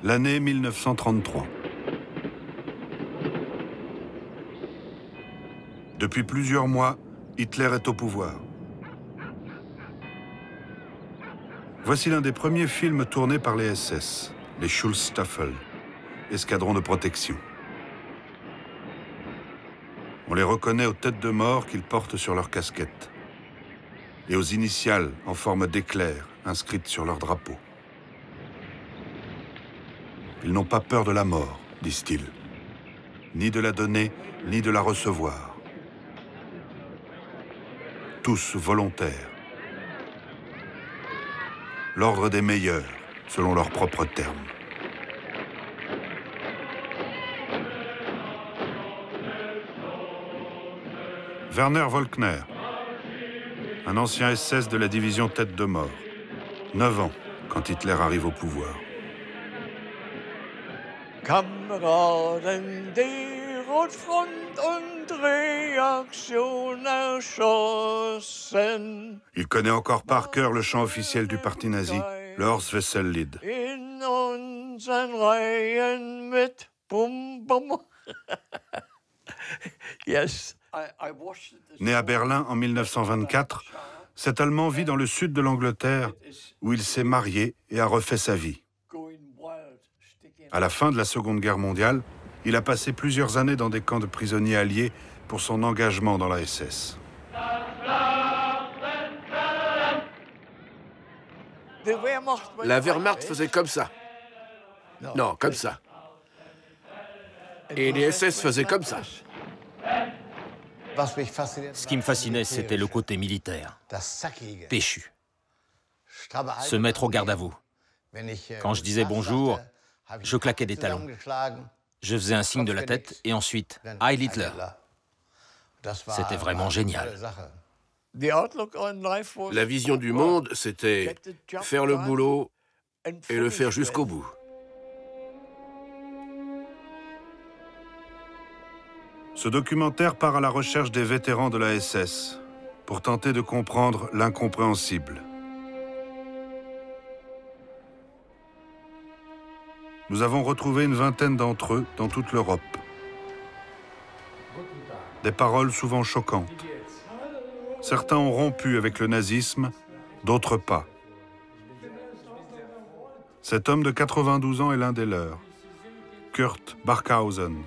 L'année 1933. Depuis plusieurs mois, Hitler est au pouvoir. Voici l'un des premiers films tournés par les SS, les Schutzstaffel, escadrons de protection. On les reconnaît aux têtes de mort qu'ils portent sur leurs casquettes et aux initiales en forme d'éclairs inscrites sur leur drapeau. Ils n'ont pas peur de la mort, disent-ils, ni de la donner, ni de la recevoir. Tous volontaires. L'ordre des meilleurs, selon leurs propres termes. Werner Volkner, un ancien SS de la division Tête de Mort. 9 ans quand Hitler arrive au pouvoir. Kameraden der Rotfront und Reaktion erschossen. Il connaît encore par cœur le chant officiel du parti nazi, le Horst-Wessel-Lied. In unseren Reihen mit Bum Bum. Yes. Né à Berlin en 1924, cet Allemand vit dans le sud de l'Angleterre, où il s'est marié et a refait sa vie. À la fin de la Seconde Guerre mondiale, il a passé plusieurs années dans des camps de prisonniers alliés pour son engagement dans la SS. La Wehrmacht faisait comme ça. Non, comme ça. Et les SS faisaient comme ça. Ce qui me fascinait, c'était le côté militaire, péchu. Se mettre au garde à vous. Quand je disais bonjour, je claquais des talons. Je faisais un signe de la tête et ensuite « Heil Hitler ». C'était vraiment génial. La vision du monde, c'était faire le boulot et le faire jusqu'au bout. Ce documentaire part à la recherche des vétérans de la SS pour tenter de comprendre l'incompréhensible. Nous avons retrouvé une vingtaine d'entre eux dans toute l'Europe. Des paroles souvent choquantes. Certains ont rompu avec le nazisme, d'autres pas. Cet homme de 92 ans est l'un des leurs, Kurt Barkhausen.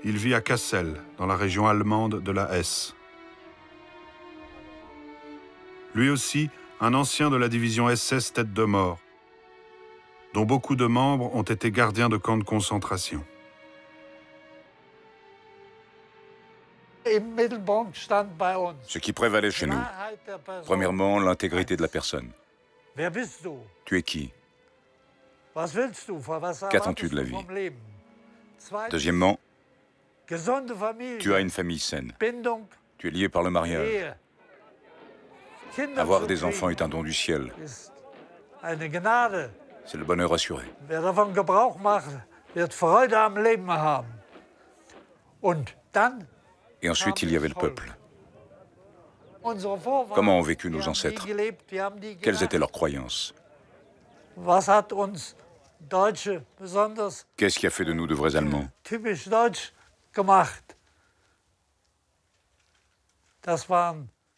Il vit à Kassel, dans la région allemande de la Hesse. Lui aussi, un ancien de la division SS Tête de Mort, dont beaucoup de membres ont été gardiens de camps de concentration. Ce qui prévalait chez nous, premièrement, l'intégrité de la personne. Tu es qui? Qu'attends-tu de la vie? Deuxièmement, tu as une famille saine. Tu es lié par le mariage. Avoir des enfants est un don du ciel. C'est le bonheur assuré. Et ensuite, il y avait le peuple. Comment ont vécu nos ancêtres? Quelles étaient leurs croyances? Qu'est-ce qui a fait de nous de vrais Allemands?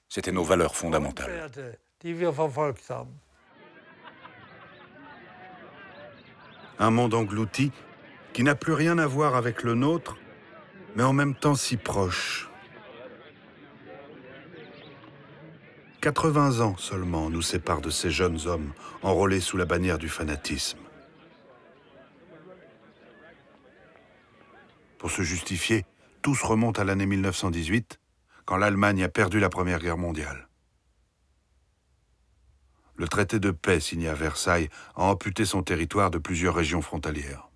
C'était nos valeurs fondamentales. Un monde englouti qui n'a plus rien à voir avec le nôtre, mais en même temps si proche. 80 ans seulement nous séparent de ces jeunes hommes enrôlés sous la bannière du fanatisme. Pour se justifier, tous remontent à l'année 1918, quand l'Allemagne a perdu la Première Guerre mondiale. Le traité de paix signé à Versailles a amputé son territoire de plusieurs régions frontalières.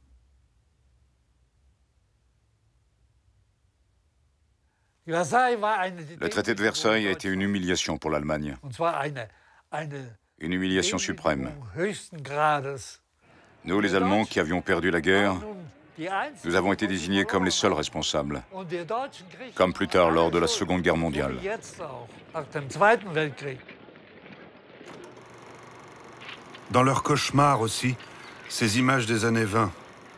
Le traité de Versailles a été une humiliation pour l'Allemagne. Une humiliation suprême. Nous, les Allemands qui avions perdu la guerre, nous avons été désignés comme les seuls responsables, comme plus tard lors de la Seconde Guerre mondiale. Dans leur cauchemar aussi, Ces images des années 20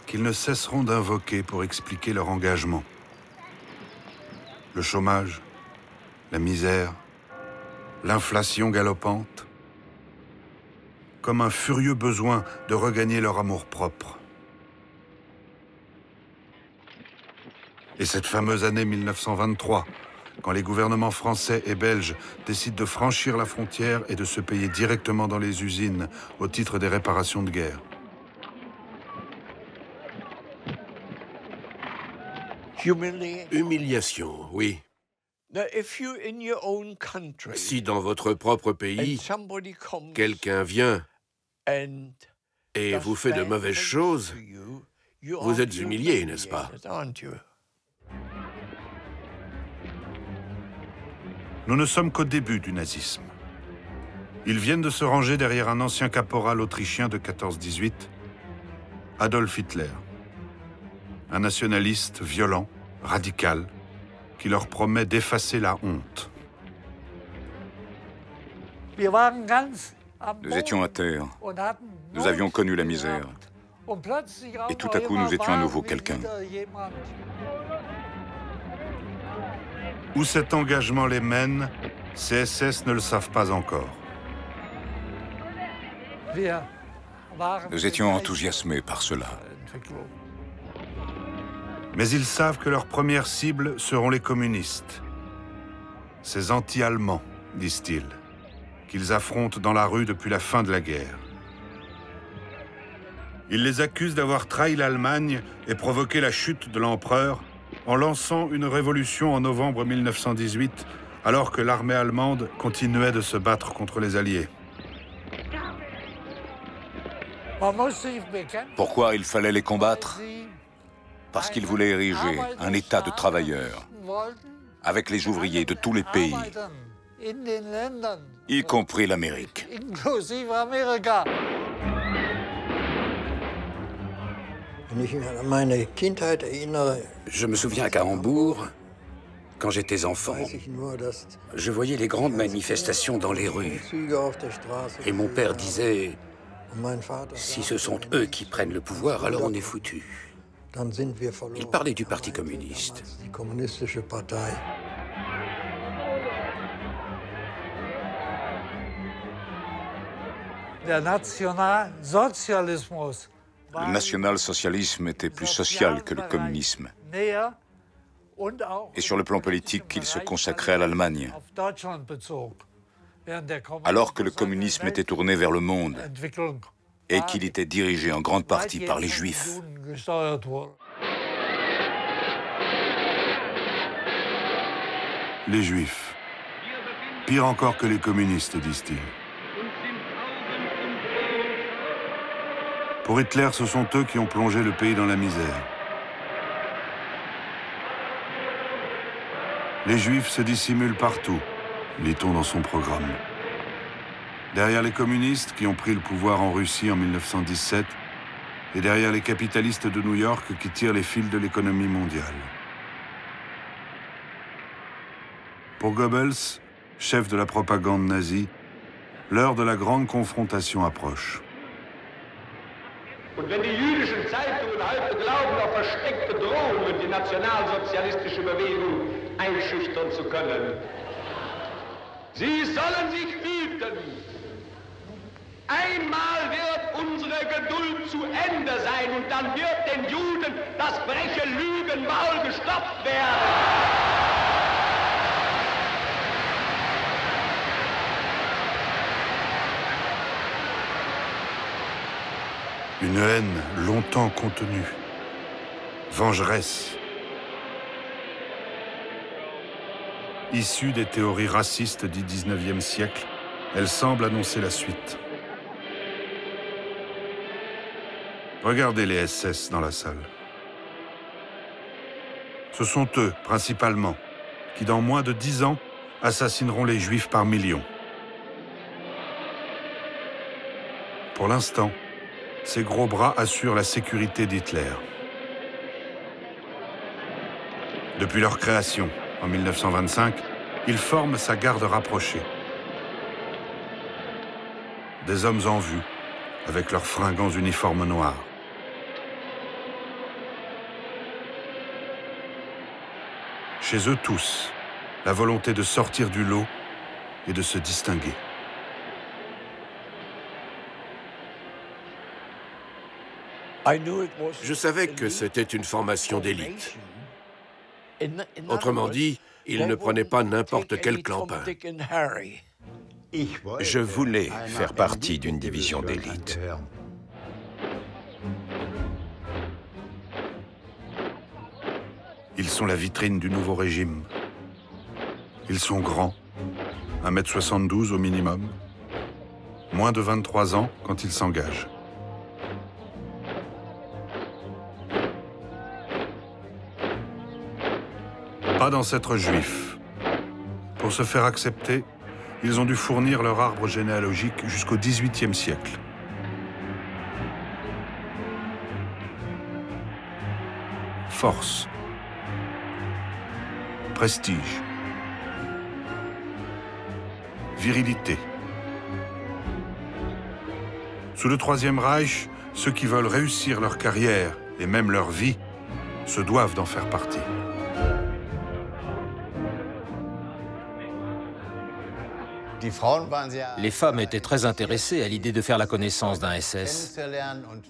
qu'ils ne cesseront d'invoquer pour expliquer leur engagement. Le chômage, la misère, l'inflation galopante, comme un furieux besoin de regagner leur amour-propre. Et cette fameuse année 1923, quand les gouvernements français et belges décident de franchir la frontière et de se payer directement dans les usines au titre des réparations de guerre. Humiliation, oui. Si dans votre propre pays, quelqu'un vient et vous fait de mauvaises choses, vous êtes humilié, n'est-ce pas? Nous ne sommes qu'au début du nazisme. Ils viennent de se ranger derrière un ancien caporal autrichien de 14-18, Adolf Hitler. Un nationaliste violent, radical, qui leur promet d'effacer la honte. Nous étions à terre. Nous avions connu la misère. Et tout à coup, nous étions à nouveau quelqu'un. Où cet engagement les mène, ces SS ne le savent pas encore. Nous étions enthousiasmés par cela. Mais ils savent que leur première cible seront les communistes. Ces anti-allemands, disent-ils, qu'ils affrontent dans la rue depuis la fin de la guerre. Ils les accusent d'avoir trahi l'Allemagne et provoqué la chute de l'empereur en lançant une révolution en novembre 1918, alors que l'armée allemande continuait de se battre contre les Alliés. Pourquoi il fallait les combattre? Parce qu'ils voulaient ériger un État de travailleurs, avec les ouvriers de tous les pays, y compris l'Amérique. Je me souviens qu'à Hambourg, quand j'étais enfant, je voyais les grandes manifestations dans les rues. Et mon père disait, si ce sont eux qui prennent le pouvoir, alors on est foutus. Il parlait du Parti communiste. Le national-socialisme était plus social que le communisme. Et sur le plan politique, il se consacrait à l'Allemagne, alors que le communisme était tourné vers le monde et qu'il était dirigé en grande partie par les Juifs. Les Juifs. Pire encore que les communistes, disent-ils. Pour Hitler, ce sont eux qui ont plongé le pays dans la misère. Les Juifs se dissimulent partout, lit-on dans son programme. Derrière les communistes qui ont pris le pouvoir en Russie en 1917 et derrière les capitalistes de New York qui tirent les fils de l'économie mondiale. Pour Goebbels, chef de la propagande nazie, l'heure de la grande confrontation approche. Und wenn die jüdischen Zeitungen heute glauben, auf versteckte Drohungen die nationalsozialistische Bewegung einschüchtern zu können, sie sollen sich hüten. Einmal wird unsere Geduld zu Ende sein und dann wird den Juden das freche Lügenmaul gestopft werden. Une haine longtemps contenue, vengeresse, issue des théories racistes du XIXe siècle, elle semble annoncer la suite. Regardez les SS dans la salle. Ce sont eux, principalement, qui dans moins de 10 ans assassineront les Juifs par millions. Pour l'instant, ces gros bras assurent la sécurité d'Hitler. Depuis leur création, en 1925, ils forment sa garde rapprochée. Des hommes en vue, avec leurs fringants uniformes noirs. Chez eux tous, la volonté de sortir du lot et de se distinguer. Je savais que c'était une formation d'élite. Autrement dit, ils ne prenaient pas n'importe quel clampin. Je voulais faire partie d'une division d'élite. Ils sont la vitrine du nouveau régime. Ils sont grands, 1,72 m au minimum, moins de 23 ans quand ils s'engagent. Pas d'ancêtres juifs. Pour se faire accepter, ils ont dû fournir leur arbre généalogique jusqu'au XVIIIe siècle. Force. Prestige. Virilité. Sous le Troisième Reich, ceux qui veulent réussir leur carrière et même leur vie se doivent d'en faire partie. Les femmes étaient très intéressées à l'idée de faire la connaissance d'un SS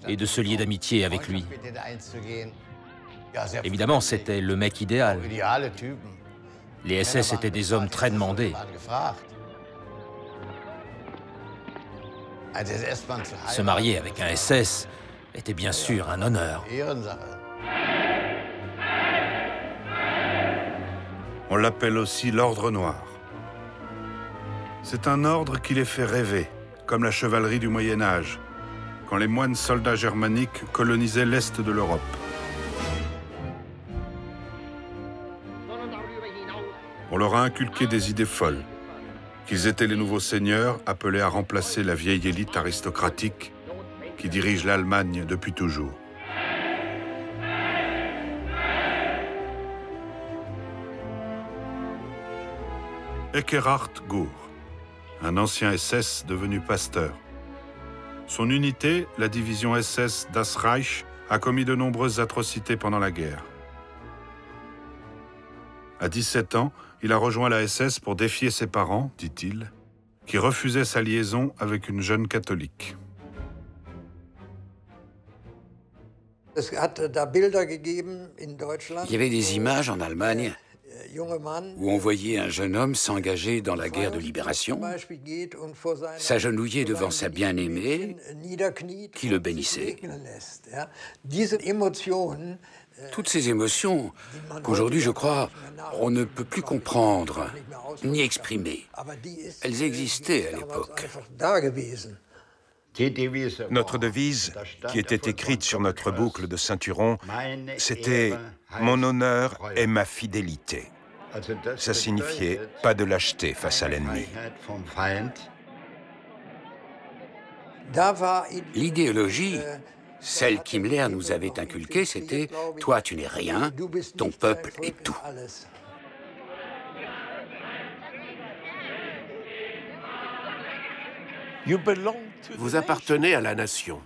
et de se lier d'amitié avec lui. Évidemment, c'était le mec idéal. Les SS étaient des hommes très demandés. Se marier avec un SS était bien sûr un honneur. On l'appelle aussi l'Ordre Noir. C'est un ordre qui les fait rêver, comme la chevalerie du Moyen-Âge, quand les moines soldats germaniques colonisaient l'Est de l'Europe. On leur a inculqué des idées folles, qu'ils étaient les nouveaux seigneurs appelés à remplacer la vieille élite aristocratique qui dirige l'Allemagne depuis toujours. Eckehard Gour, un ancien SS devenu pasteur. Son unité, la division SS Das Reich, a commis de nombreuses atrocités pendant la guerre. À 17 ans, il a rejoint la SS pour défier ses parents, dit-il, qui refusaient sa liaison avec une jeune catholique. Il y avait des images en Allemagne où on voyait un jeune homme s'engager dans la guerre de libération, s'agenouiller devant sa bien-aimée, qui le bénissait. Toutes ces émotions qu'aujourd'hui, je crois, on ne peut plus comprendre ni exprimer. Elles existaient à l'époque. Notre devise, qui était écrite sur notre boucle de ceinturon, c'était « Mon honneur est ma fidélité ». Ça signifiait « pas de lâcheté face à l'ennemi ». L'idéologie, celle qu'Himmler nous avait inculquée, c'était « Toi, tu n'es rien, ton peuple est tout ». Vous appartenez à la nation.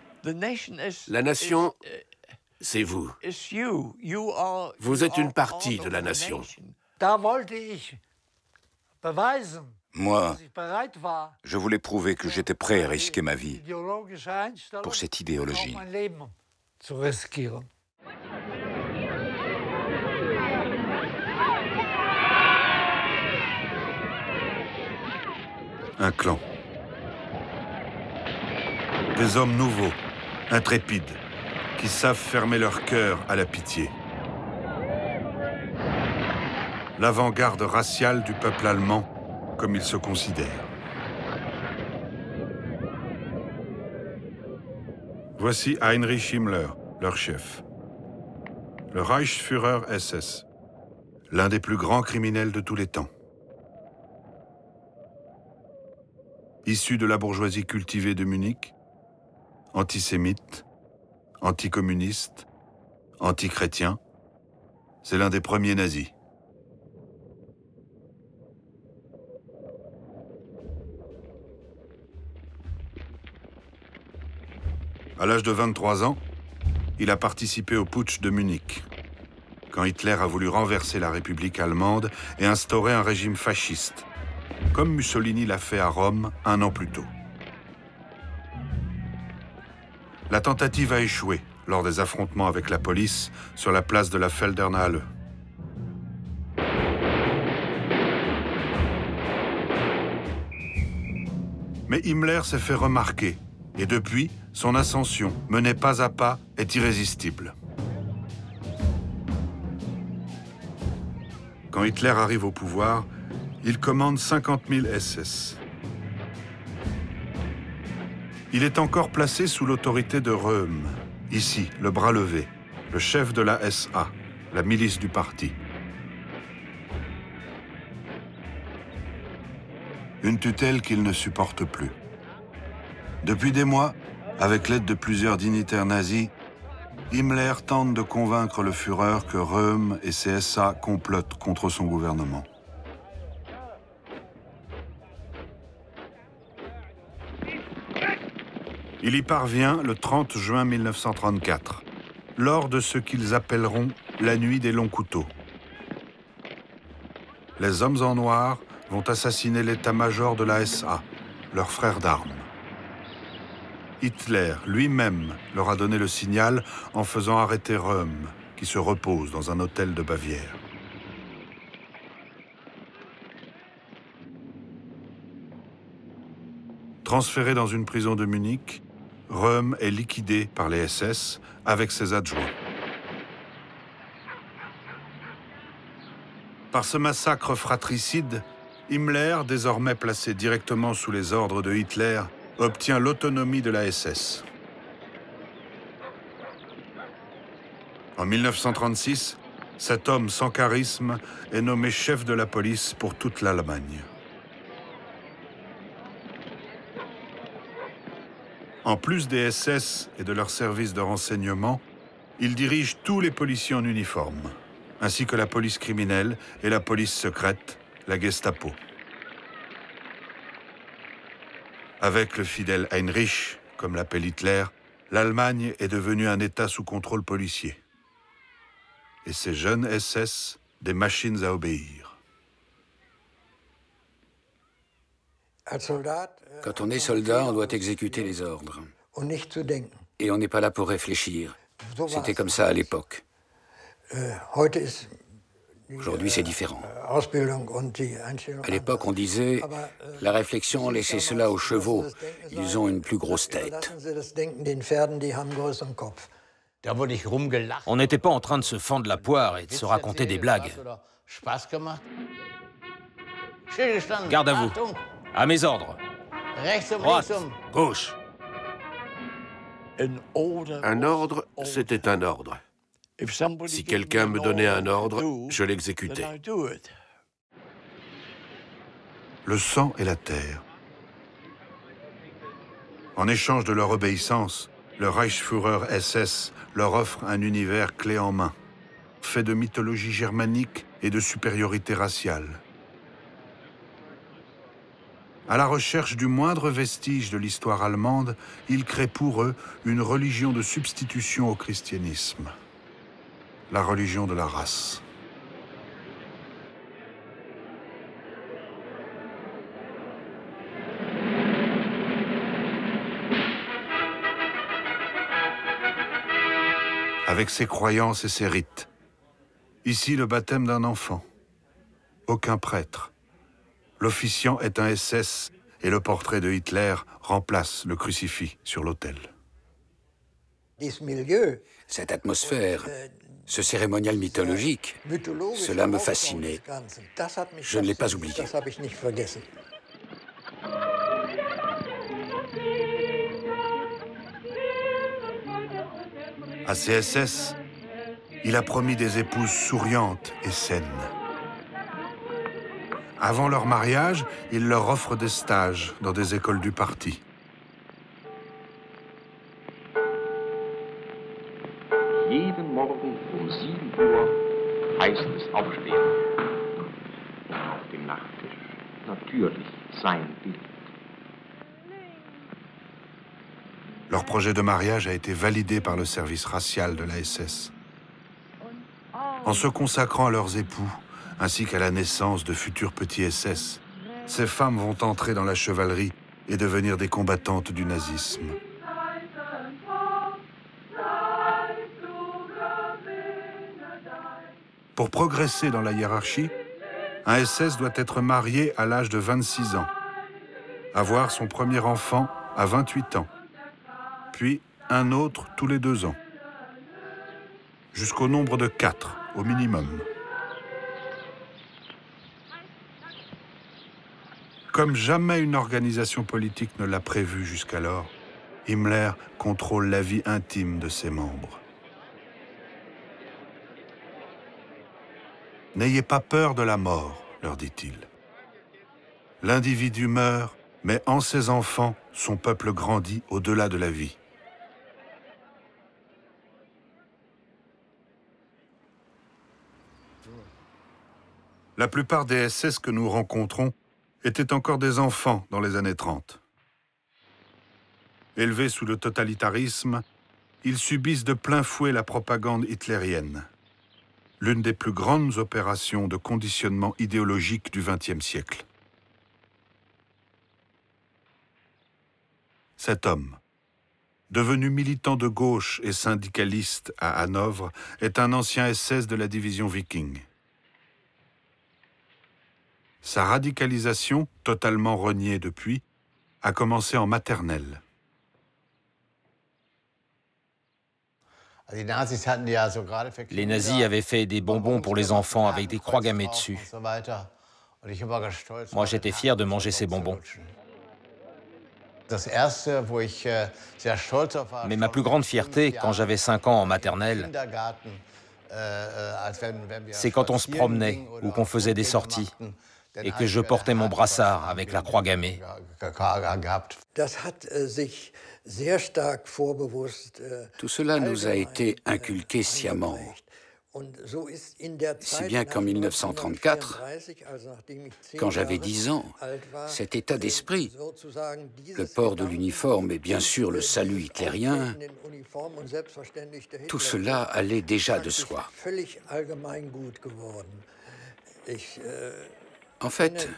La nation, c'est vous. Vous êtes une partie de la nation. Moi, je voulais prouver que j'étais prêt à risquer ma vie pour cette idéologie. Un clan. Des hommes nouveaux, intrépides, qui savent fermer leur cœur à la pitié. L'avant-garde raciale du peuple allemand, comme il se considère. Voici Heinrich Himmler, leur chef. Le Reichsführer SS, l'un des plus grands criminels de tous les temps. Issu de la bourgeoisie cultivée de Munich, antisémite, anticommuniste, antichrétien, c'est l'un des premiers nazis. À l'âge de 23 ans, il a participé au putsch de Munich, quand Hitler a voulu renverser la République allemande et instaurer un régime fasciste, comme Mussolini l'a fait à Rome un an plus tôt. La tentative a échoué lors des affrontements avec la police sur la place de la Feldherrnhalle. Mais Himmler s'est fait remarquer et depuis, son ascension, menée pas à pas, est irrésistible. Quand Hitler arrive au pouvoir, il commande 50 000 SS. Il est encore placé sous l'autorité de Röhm, ici, le bras levé, le chef de la SA, la milice du parti. Une tutelle qu'il ne supporte plus. Depuis des mois, avec l'aide de plusieurs dignitaires nazis, Himmler tente de convaincre le Führer que Röhm et ses SA complotent contre son gouvernement. Il y parvient le 30 juin 1934, lors de ce qu'ils appelleront la nuit des longs couteaux. Les hommes en noir vont assassiner l'état-major de la SA, leur frère d'armes. Hitler lui-même leur a donné le signal en faisant arrêter Röhm, qui se repose dans un hôtel de Bavière. Transféré dans une prison de Munich, Röhm est liquidé par les SS avec ses adjoints. Par ce massacre fratricide, Himmler, désormais placé directement sous les ordres de Hitler, obtient l'autonomie de la SS. En 1936, cet homme sans charisme est nommé chef de la police pour toute l'Allemagne. En plus des SS et de leurs services de renseignement, il dirige tous les policiers en uniforme, ainsi que la police criminelle et la police secrète, la Gestapo. Avec le fidèle Heinrich, comme l'appelle Hitler, l'Allemagne est devenue un État sous contrôle policier. Et ces jeunes SS, des machines à obéir. Quand on est soldat, on doit exécuter les ordres. Et on n'est pas là pour réfléchir. C'était comme ça à l'époque. Aujourd'hui, c'est différent. À l'époque, on disait « La réflexion, laissez cela aux chevaux. Ils ont une plus grosse tête. » On n'était pas en train de se fendre la poire et de se raconter des blagues. Garde à vous. À mes ordres. Droite, gauche. Un ordre, c'était un ordre. Si quelqu'un me donnait un ordre, je l'exécutais. Le sang et la terre. En échange de leur obéissance, le Reichsführer SS leur offre un univers clé en main, fait de mythologie germanique et de supériorité raciale. À la recherche du moindre vestige de l'histoire allemande, ils créent pour eux une religion de substitution au christianisme. La religion de la race. Avec ses croyances et ses rites. Ici, le baptême d'un enfant. Aucun prêtre. L'officiant est un SS et le portrait de Hitler remplace le crucifix sur l'autel. Cette atmosphère, ce cérémonial mythologique, cela me fascinait. Je ne l'ai pas oublié. À ses SS, il a promis des épouses souriantes et saines. Avant leur mariage, il leur offre des stages dans des écoles du parti. Jeden Morgen 7 Uhr heißt es aufstehen. Auf dem Nachttisch natürlich sein Bild. Leur projet de mariage a été validé par le service racial de la SS. En se consacrant à leurs époux, ainsi qu'à la naissance de futurs petits SS, ces femmes vont entrer dans la chevalerie et devenir des combattantes du nazisme. Pour progresser dans la hiérarchie, un SS doit être marié à l'âge de 26 ans, avoir son premier enfant à 28 ans, puis un autre tous les 2 ans, jusqu'au nombre de 4 au minimum. Comme jamais une organisation politique ne l'a prévu jusqu'alors, Himmler contrôle la vie intime de ses membres. « N'ayez pas peur de la mort, leur dit-il. L'individu meurt, mais en ses enfants, son peuple grandit au-delà de la vie. » La plupart des SS que nous rencontrons étaient encore des enfants dans les années 30. Élevés sous le totalitarisme, ils subissent de plein fouet la propagande hitlérienne, l'une des plus grandes opérations de conditionnement idéologique du XXe siècle. Cet homme, devenu militant de gauche et syndicaliste à Hanovre, est un ancien SS de la division Viking. Sa radicalisation, totalement reniée depuis, a commencé en maternelle. Les nazis avaient fait des bonbons pour les enfants avec des croix gammées dessus. Moi, j'étais fier de manger ces bonbons. Mais ma plus grande fierté, quand j'avais 5 ans en maternelle, c'est quand on se promenait ou qu'on faisait des sorties et que je portais mon brassard avec la croix gammée. Tout cela nous a été inculqué sciemment, si bien qu'en 1934, quand j'avais 10 ans, cet état d'esprit, le port de l'uniforme et bien sûr le salut hitlérien, tout cela allait déjà de soi. En fait,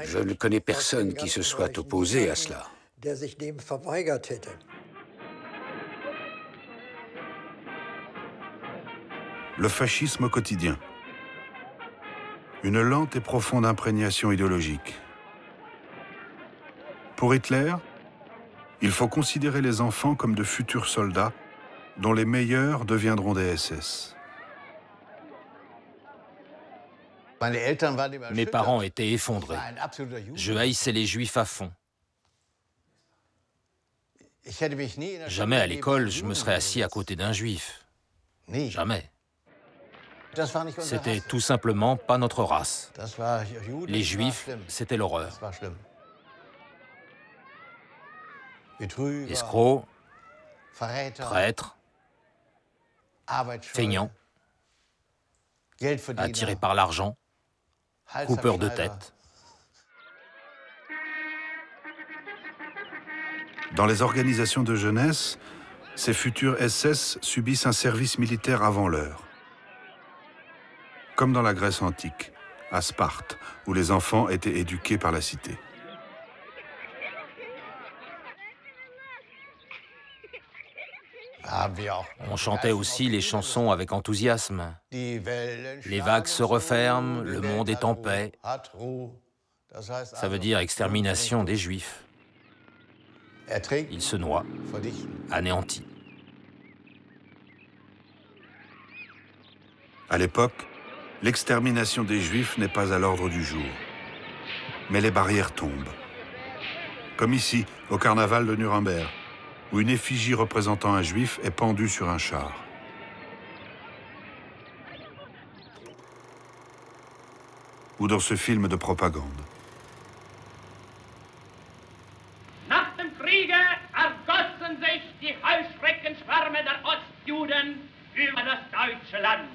je ne connais personne qui se soit opposé à cela. Le fascisme au quotidien. Une lente et profonde imprégnation idéologique. Pour Hitler, il faut considérer les enfants comme de futurs soldats dont les meilleurs deviendront des SS. Mes parents étaient effondrés. Je haïssais les Juifs à fond. Jamais à l'école, je me serais assis à côté d'un Juif. Jamais. C'était tout simplement pas notre race. Les Juifs, c'était l'horreur. Escrocs, traîtres, feignants, attirés par l'argent, coupeurs de tête. Dans les organisations de jeunesse, ces futurs SS subissent un service militaire avant l'heure. Comme dans la Grèce antique, à Sparte, où les enfants étaient éduqués par la cité. On chantait aussi les chansons avec enthousiasme. Les vagues se referment, le monde est en paix. Ça veut dire extermination des Juifs. Ils se noient, anéantis. À l'époque, l'extermination des Juifs n'est pas à l'ordre du jour. Mais les barrières tombent. Comme ici, au carnaval de Nuremberg, où une effigie représentant un Juif est pendue sur un char. Ou dans ce film de propagande. Nach dem Kriege ergossen sich die Heuschreckenschwärme der Ostjuden über das deutsche Land.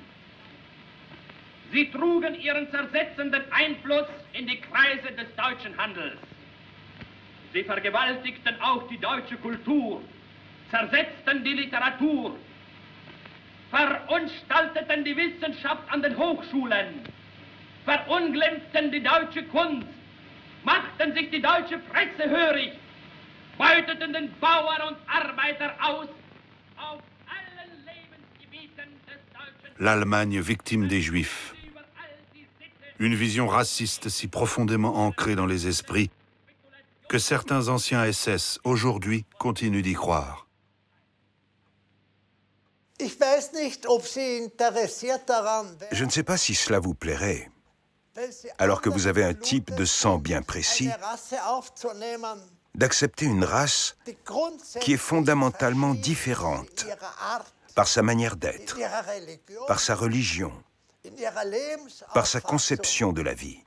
Sie trugen ihren zersetzenden Einfluss in die Kreise des deutschen Handels. Sie vergewaltigten auch die deutsche Kultur, zersetzten die Literatur, verunstalteten die Wissenschaft an den Hochschulen, verunglimpften die deutsche Kunst, machten sich die deutsche Presse hörig, beuteten den Bauer und Arbeiter aus auf allen Lebensgebieten des deutschen... L'Allemagne victime des Juifs. Une vision raciste si profondément ancrée dans les esprits que certains anciens SS, aujourd'hui, continuent d'y croire. Je ne sais pas si cela vous plairait, alors que vous avez un type de sang bien précis, d'accepter une race qui est fondamentalement différente par sa manière d'être, par sa religion, par sa conception de la vie,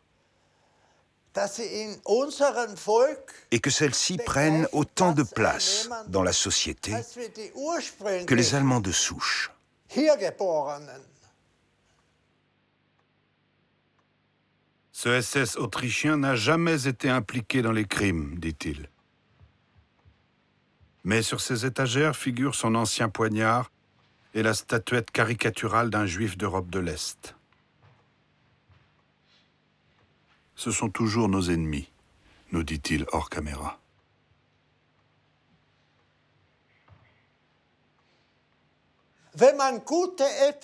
et que celle-ci prenne autant de place dans la société que les Allemands de souche. Ce SS autrichien n'a jamais été impliqué dans les crimes, dit-il. Mais sur ses étagères figure son ancien poignard et la statuette caricaturale d'un juif d'Europe de l'Est. Ce sont toujours nos ennemis, nous dit-il hors caméra.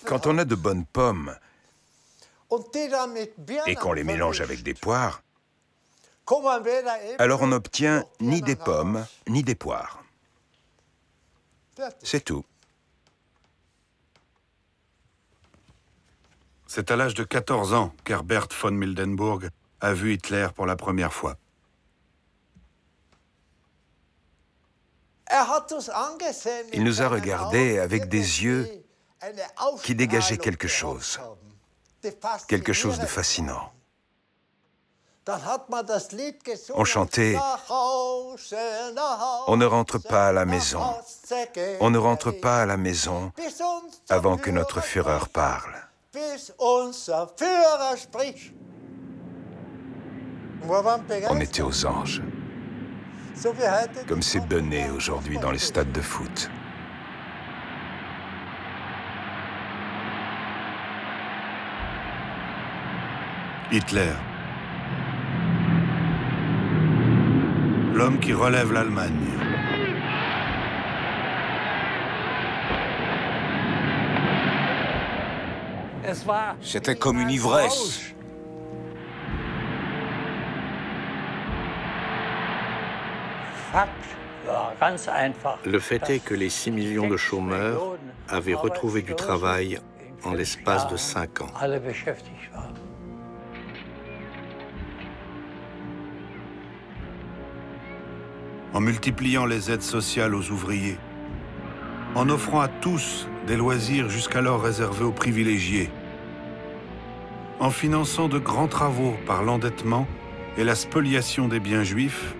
Quand on a de bonnes pommes et qu'on les mélange avec des poires, alors on n'obtient ni des pommes ni des poires. C'est tout. C'est à l'âge de 14 ans qu'Herbert von Mildenburg a vu Hitler pour la première fois. Il nous a regardés avec des yeux qui dégageaient quelque chose de fascinant. On chantait « On ne rentre pas à la maison, on ne rentre pas à la maison avant que notre Führer parle ». On était aux anges, comme c'est donné aujourd'hui dans les stades de foot. Hitler, l'homme qui relève l'Allemagne. C'était comme une ivresse. Le fait est que les 6 millions de chômeurs avaient retrouvé du travail en l'espace de 5 ans. En multipliant les aides sociales aux ouvriers, en offrant à tous des loisirs jusqu'alors réservés aux privilégiés, en finançant de grands travaux par l'endettement et la spoliation des biens juifs,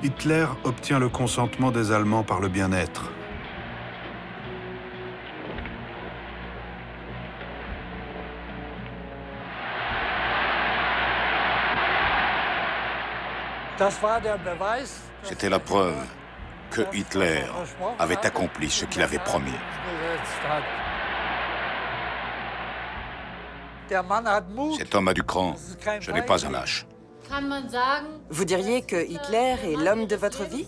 Hitler obtient le consentement des Allemands par le bien-être. C'était la preuve que Hitler avait accompli ce qu'il avait promis. Cet homme a du cran, ce n'est pas un lâche. Vous diriez que Hitler est l'homme de votre vie?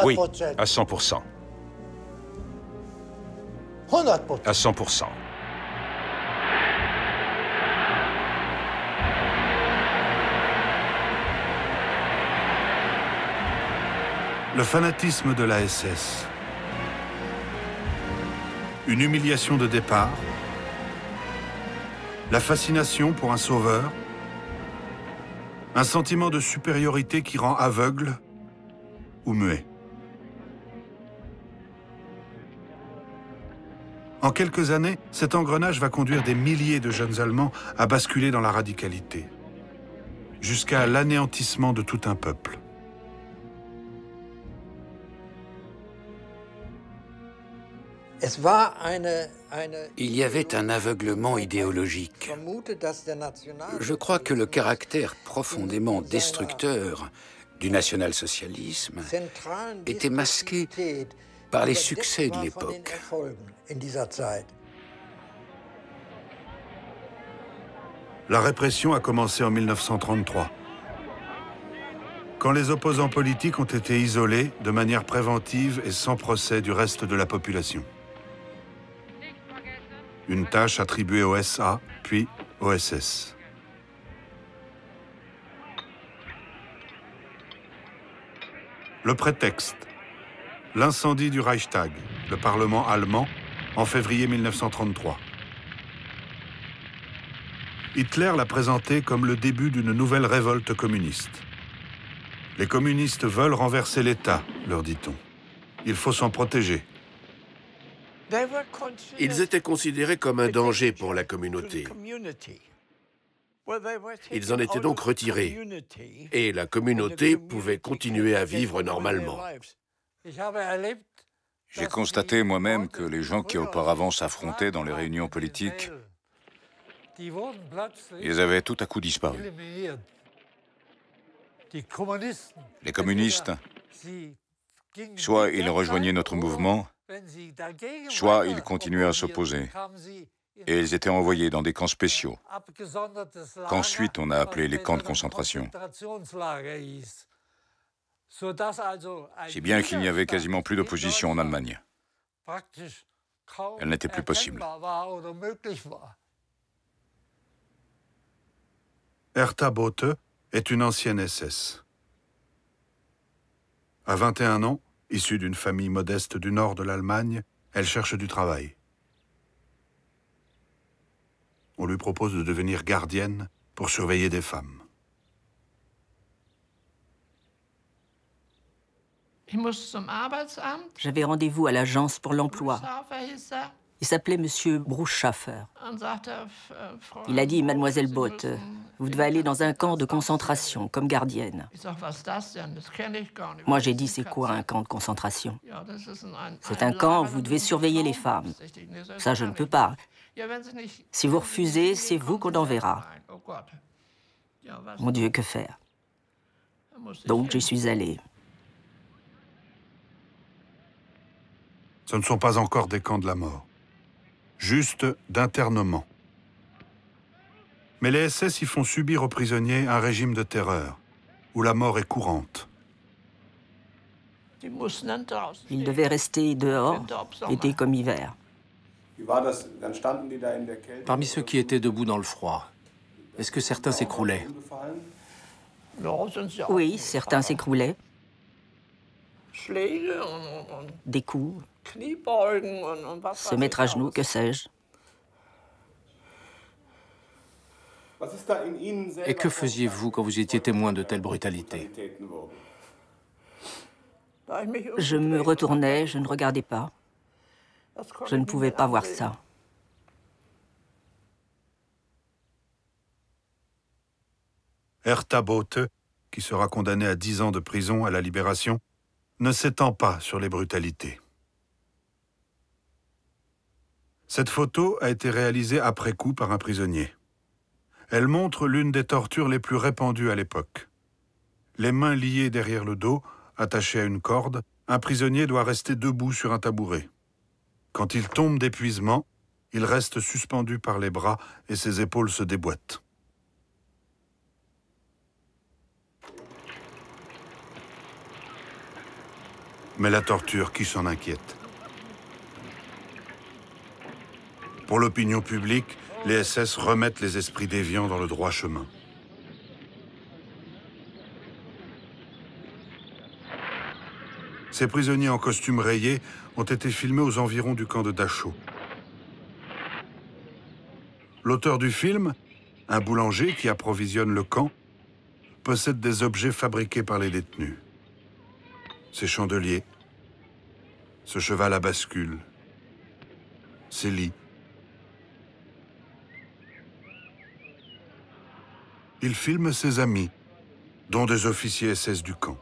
Oui, à 100%. À 100%. Le fanatisme de la SS. Une humiliation de départ. La fascination pour un sauveur. Un sentiment de supériorité qui rend aveugle ou muet. En quelques années, cet engrenage va conduire des milliers de jeunes Allemands à basculer dans la radicalité, jusqu'à l'anéantissement de tout un peuple. Il y avait un aveuglement idéologique. Je crois que le caractère profondément destructeur du national-socialisme était masqué par les succès de l'époque. La répression a commencé en 1933, quand les opposants politiques ont été isolés de manière préventive et sans procès du reste de la population. Une tâche attribuée au SA, puis au SS. Le prétexte, l'incendie du Reichstag, le Parlement allemand, en février 1933. Hitler l'a présenté comme le début d'une nouvelle révolte communiste. Les communistes veulent renverser l'État, leur dit-on. Il faut s'en protéger. Ils étaient considérés comme un danger pour la communauté. Ils en étaient donc retirés, et la communauté pouvait continuer à vivre normalement. J'ai constaté moi-même que les gens qui auparavant s'affrontaient dans les réunions politiques, ils avaient tout à coup disparu. Les communistes, soit ils rejoignaient notre mouvement, soit ils continuaient à s'opposer. Et ils étaient envoyés dans des camps spéciaux, qu'ensuite on a appelés les camps de concentration. Si bien qu'il n'y avait quasiment plus d'opposition en Allemagne. Elle n'était plus possible. Hertha Bote est une ancienne SS. À 21 ans, issue d'une famille modeste du nord de l'Allemagne, elle cherche du travail. On lui propose de devenir gardienne pour surveiller des femmes. J'avais rendez-vous à l'agence pour l'emploi. Il s'appelait Monsieur Bruchschaffer. Il a dit, Mademoiselle Bote, vous devez aller dans un camp de concentration comme gardienne. Moi, j'ai dit, c'est quoi un camp de concentration? C'est un camp où vous devez surveiller les femmes. Ça, je ne peux pas. Si vous refusez, c'est vous qu'on enverra. Mon Dieu, que faire? Donc, j'y suis allée. Ce ne sont pas encore des camps de la mort, juste d'internement. Mais les SS y font subir aux prisonniers un régime de terreur, où la mort est courante. Ils devaient rester dehors, été comme hiver. Parmi ceux qui étaient debout dans le froid, est-ce que certains s'écroulaient? Oui, certains s'écroulaient. Des coups, se mettre à genoux, que sais-je. Et que faisiez-vous quand vous étiez témoin de telles brutalités? Je me retournais, je ne regardais pas. Je ne pouvais pas voir ça. Hertha Bote, qui sera condamnée à 10 ans de prison à la Libération, ne s'étend pas sur les brutalités. Cette photo a été réalisée après coup par un prisonnier. Elle montre l'une des tortures les plus répandues à l'époque. Les mains liées derrière le dos, attachées à une corde, un prisonnier doit rester debout sur un tabouret. Quand il tombe d'épuisement, il reste suspendu par les bras et ses épaules se déboîtent. Mais la torture, qui s'en inquiète? Pour l'opinion publique, les SS remettent les esprits déviants dans le droit chemin. Ces prisonniers en costume rayé ont été filmés aux environs du camp de Dachau. L'auteur du film, un boulanger qui approvisionne le camp, possède des objets fabriqués par les détenus. Ces chandeliers, ce cheval à bascule, ces lits. Il filme ses amis, dont des officiers SS du camp.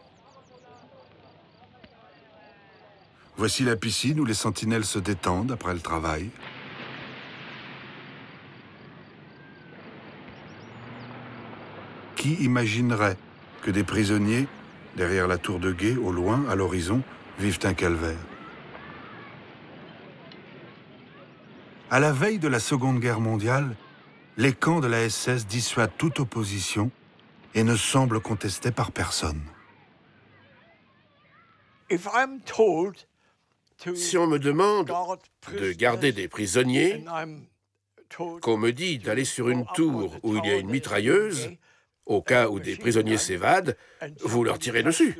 Voici la piscine où les sentinelles se détendent après le travail. Qui imaginerait que des prisonniers, derrière la tour de guet, au loin, à l'horizon, vivent un calvaire? À la veille de la Seconde Guerre mondiale, les camps de la SS dissuadent toute opposition et ne semblent contestés par personne. Si on me demande de garder des prisonniers, qu'on me dit d'aller sur une tour où il y a une mitrailleuse, au cas où des prisonniers s'évadent, vous leur tirez dessus.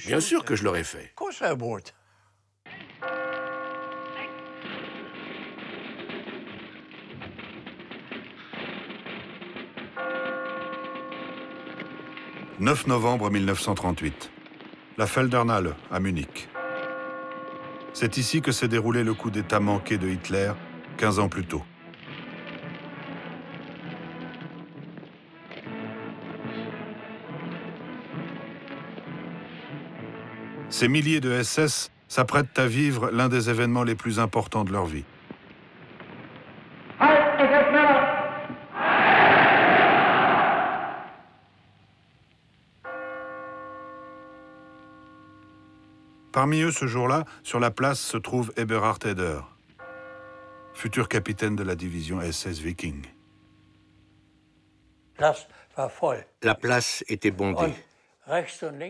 Bien sûr que je l'aurais fait. « 9 novembre 1938. La Feldherrnhalle, à Munich. C'est ici que s'est déroulé le coup d'État manqué de Hitler 15 ans plus tôt. Ces milliers de SS s'apprêtent à vivre l'un des événements les plus importants de leur vie. Parmi eux, ce jour-là, sur la place se trouve Eberhard Eder, futur capitaine de la division SS Viking. La place était bondée.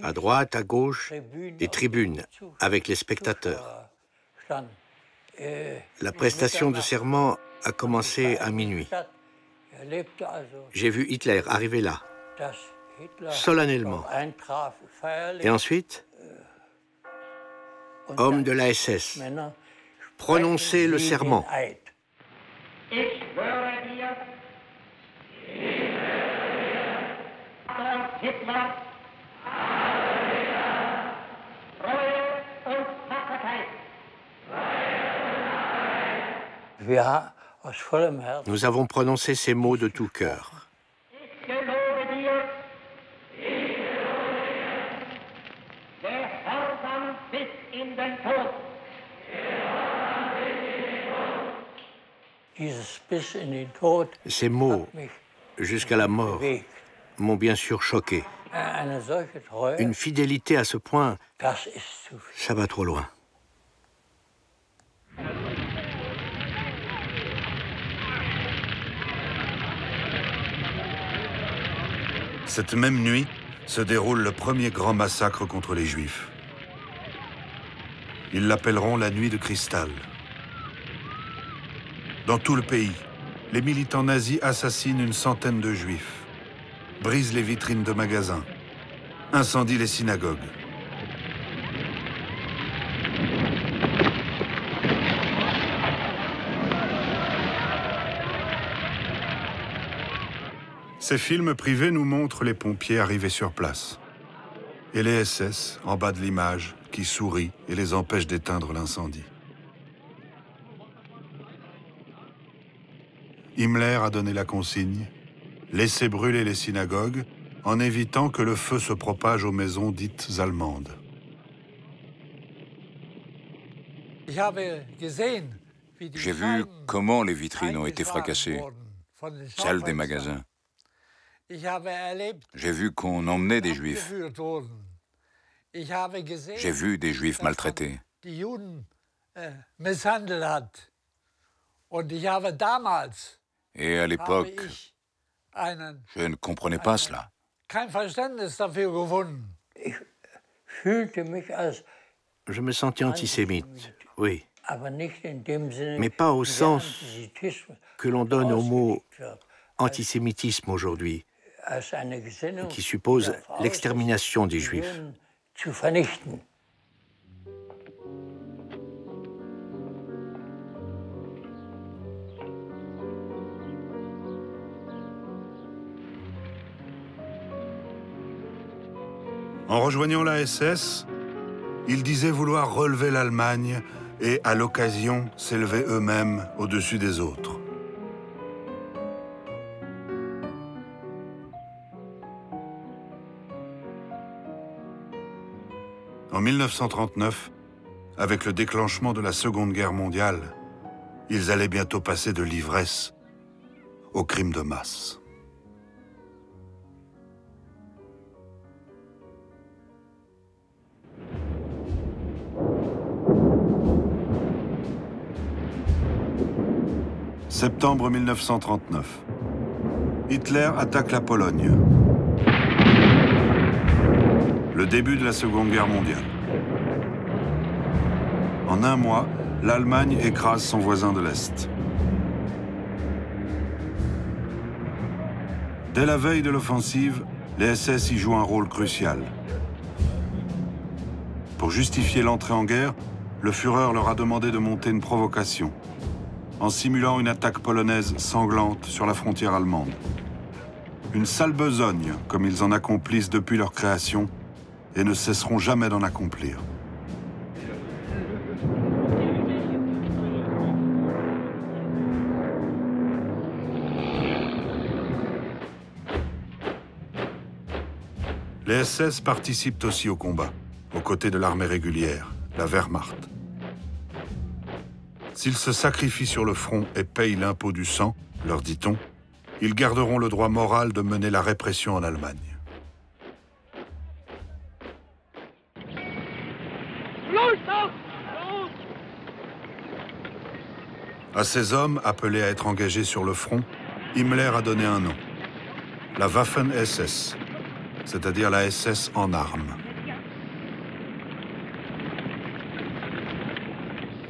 À droite, à gauche, des tribunes avec les spectateurs. La prestation de serment a commencé à minuit. J'ai vu Hitler arriver là, solennellement. Et ensuite, homme de la SS, prononcer le serment. Nous avons prononcé ces mots de tout cœur. Ces mots, jusqu'à la mort, m'ont bien sûr choqué. Une fidélité à ce point, ça va trop loin. Cette même nuit se déroule le premier grand massacre contre les Juifs. Ils l'appelleront la nuit de cristal. Dans tout le pays, les militants nazis assassinent une centaine de Juifs, brisent les vitrines de magasins, incendient les synagogues. Ces films privés nous montrent les pompiers arrivés sur place et les SS en bas de l'image qui sourient et les empêchent d'éteindre l'incendie. Himmler a donné la consigne « Laissez brûler les synagogues en évitant que le feu se propage aux maisons dites allemandes ». J'ai vu comment les vitrines ont été fracassées, celles des magasins. J'ai vu qu'on emmenait des Juifs. J'ai vu des Juifs maltraités. Et à l'époque, je ne comprenais pas cela. Je me sentais antisémite, oui. Mais pas au sens que l'on donne au mot antisémitisme aujourd'hui, qui suppose l'extermination des Juifs. En rejoignant la SS, ils disaient vouloir relever l'Allemagne et, à l'occasion, s'élever eux-mêmes au-dessus des autres. En 1939, avec le déclenchement de la Seconde Guerre mondiale, ils allaient bientôt passer de l'ivresse au crime de masse. Septembre 1939. Hitler attaque la Pologne. Le début de la Seconde Guerre mondiale. En un mois, l'Allemagne écrase son voisin de l'Est. Dès la veille de l'offensive, les SS y jouent un rôle crucial. Pour justifier l'entrée en guerre, le Führer leur a demandé de monter une provocation, en simulant une attaque polonaise sanglante sur la frontière allemande. Une sale besogne, comme ils en accomplissent depuis leur création, et ne cesseront jamais d'en accomplir. Les SS participent aussi au combat, aux côtés de l'armée régulière, la Wehrmacht. S'ils se sacrifient sur le front et payent l'impôt du sang, leur dit-on, ils garderont le droit moral de mener la répression en Allemagne. À ces hommes, appelés à être engagés sur le front, Himmler a donné un nom, la Waffen-SS, c'est-à-dire la SS en armes.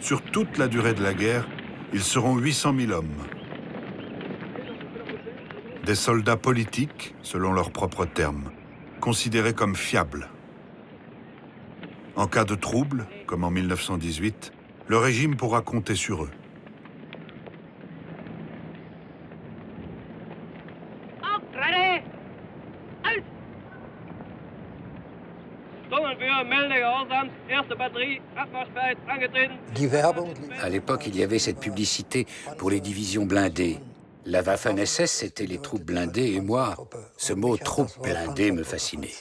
Sur toute la durée de la guerre, ils seront 800 000 hommes. Des soldats politiques, selon leurs propres termes, considérés comme fiables. En cas de trouble, comme en 1918, le régime pourra compter sur eux. À l'époque, il y avait cette publicité pour les divisions blindées. La Waffen-SS, c'était les troupes blindées, et moi, ce mot « troupe blindée » me fascinait.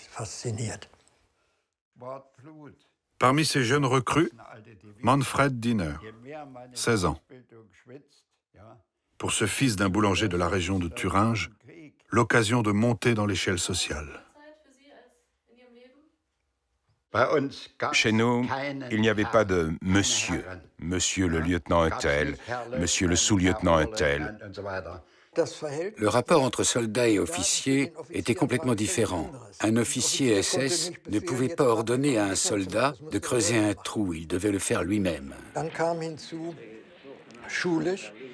Parmi ces jeunes recrues, Manfred Diener, 16 ans. Pour ce fils d'un boulanger de la région de Thuringe, l'occasion de monter dans l'échelle sociale. Chez nous, il n'y avait pas de monsieur, monsieur le lieutenant un tel, monsieur le sous-lieutenant un tel. Le rapport entre soldats et officiers était complètement différent. Un officier SS ne pouvait pas ordonner à un soldat de creuser un trou, il devait le faire lui-même.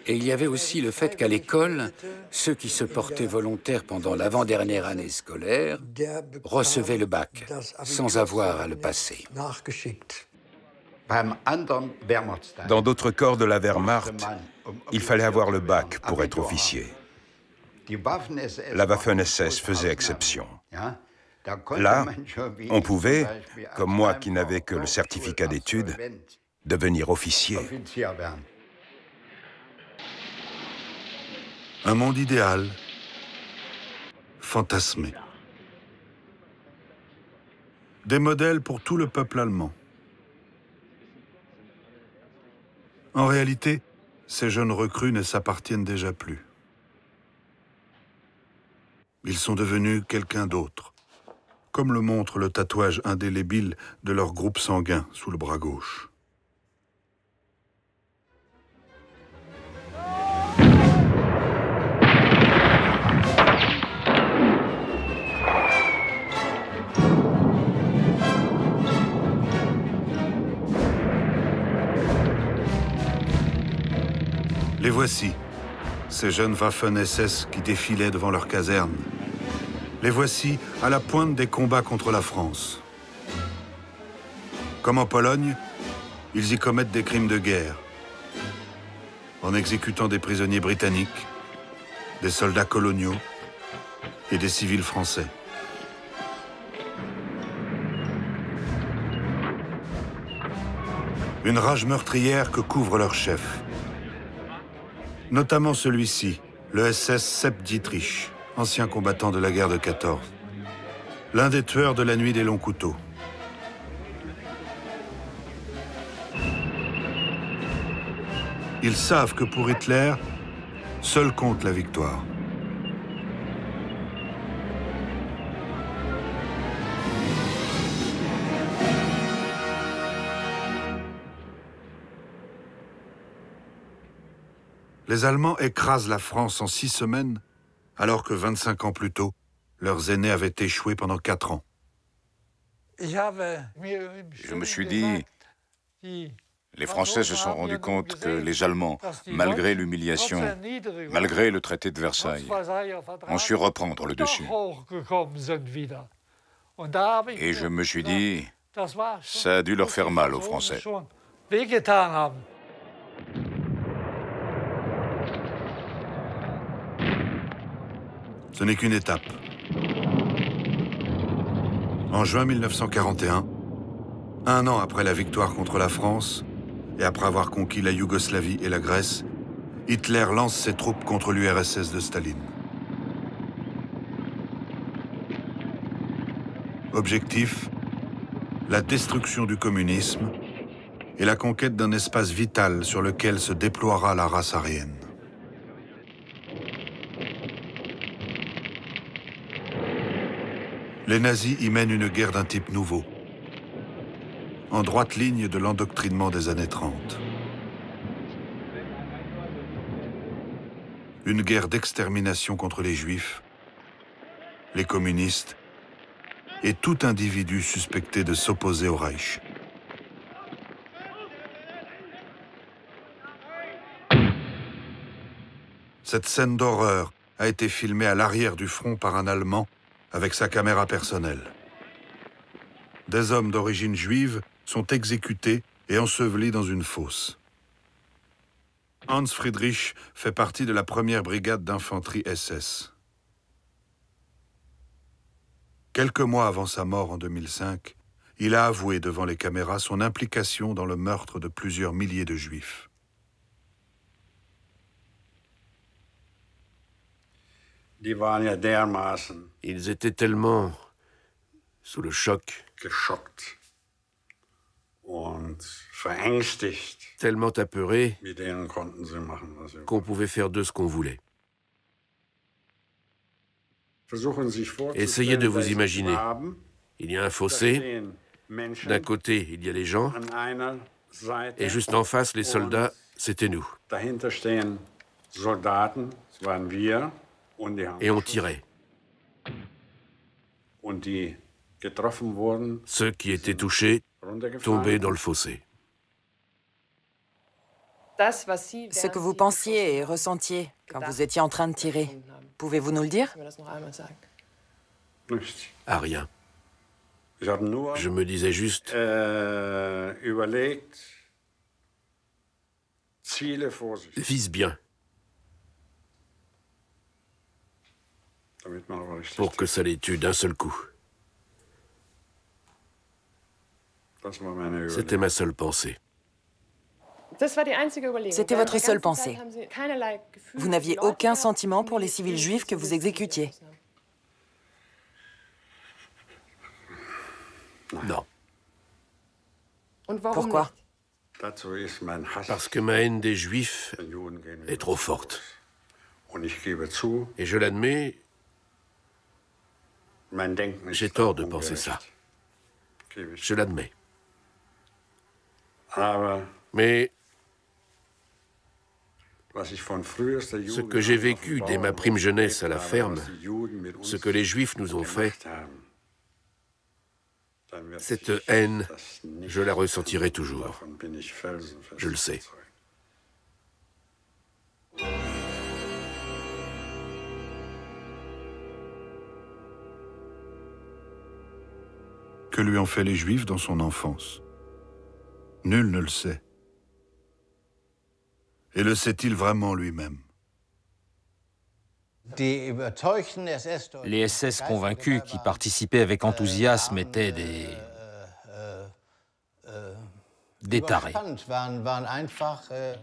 Et il y avait aussi le fait qu'à l'école, ceux qui se portaient volontaires pendant l'avant-dernière année scolaire recevaient le bac, sans avoir à le passer. Dans d'autres corps de la Wehrmacht, il fallait avoir le bac pour être officier. La Waffen-SS faisait exception. Là, on pouvait, comme moi qui n'avais que le certificat d'études, devenir officier. Un monde idéal, fantasmé. Des modèles pour tout le peuple allemand. En réalité, ces jeunes recrues ne s'appartiennent déjà plus. Ils sont devenus quelqu'un d'autre, comme le montre le tatouage indélébile de leur groupe sanguin sous le bras gauche. Les voici, ces jeunes Waffen-SS qui défilaient devant leur caserne. Les voici à la pointe des combats contre la France. Comme en Pologne, ils y commettent des crimes de guerre, en exécutant des prisonniers britanniques, des soldats coloniaux et des civils français. Une rage meurtrière que couvre leur chef. Notamment celui-ci, le SS Sepp Dietrich, ancien combattant de la guerre de 14. L'un des tueurs de la nuit des longs couteaux. Ils savent que pour Hitler, seule compte la victoire. Les Allemands écrasent la France en 6 semaines, alors que 25 ans plus tôt, leurs aînés avaient échoué pendant 4 ans. Je me suis dit, les Français se sont rendus compte que les Allemands, malgré l'humiliation, malgré le traité de Versailles, ont su reprendre le dessus. Et je me suis dit, ça a dû leur faire mal aux Français. Ce n'est qu'une étape. En juin 1941, un an après la victoire contre la France, et après avoir conquis la Yougoslavie et la Grèce, Hitler lance ses troupes contre l'URSS de Staline. Objectif, la destruction du communisme et la conquête d'un espace vital sur lequel se déploiera la race aryenne. Les nazis y mènent une guerre d'un type nouveau, en droite ligne de l'endoctrinement des années 30. Une guerre d'extermination contre les Juifs, les communistes et tout individu suspecté de s'opposer au Reich. Cette scène d'horreur a été filmée à l'arrière du front par un Allemand avec sa caméra personnelle. Des hommes d'origine juive sont exécutés et ensevelis dans une fosse. Hans Friedrich fait partie de la première brigade d'infanterie SS. Quelques mois avant sa mort en 2005, il a avoué devant les caméras son implication dans le meurtre de plusieurs milliers de Juifs. Ils étaient tellement sous le choc, tellement apeurés qu'on pouvait faire d'eux ce qu'on voulait. Essayez de vous imaginer. Il y a un fossé, d'un côté il y a les gens, et juste en face, les soldats, c'était nous. Et on tirait. Ceux qui étaient touchés tombaient dans le fossé. Ce que vous pensiez et ressentiez quand vous étiez en train de tirer, pouvez-vous nous le dire? Ah, rien. Je me disais juste... Vise bien. Pour que ça les tue d'un seul coup. C'était ma seule pensée. C'était votre seule pensée. Vous n'aviez aucun sentiment pour les civils juifs que vous exécutiez? Non. Pourquoi? Parce que ma haine des Juifs est trop forte. Et je l'admets, j'ai tort de penser ça. Je l'admets. Mais ce que j'ai vécu dès ma prime jeunesse à la ferme, ce que les Juifs nous ont fait, cette haine, je la ressentirai toujours. Je le sais. Que lui ont fait les Juifs dans son enfance? Nul ne le sait. Et le sait-il vraiment lui-même? Les SS convaincus qui participaient avec enthousiasme étaient des tarés.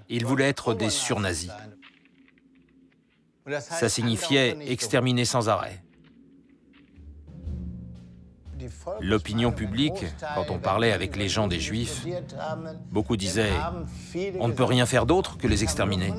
Ils voulaient être des surnazis. Ça signifiait exterminer sans arrêt. L'opinion publique, quand on parlait avec les gens des Juifs, beaucoup disaient « on ne peut rien faire d'autre que les exterminer ».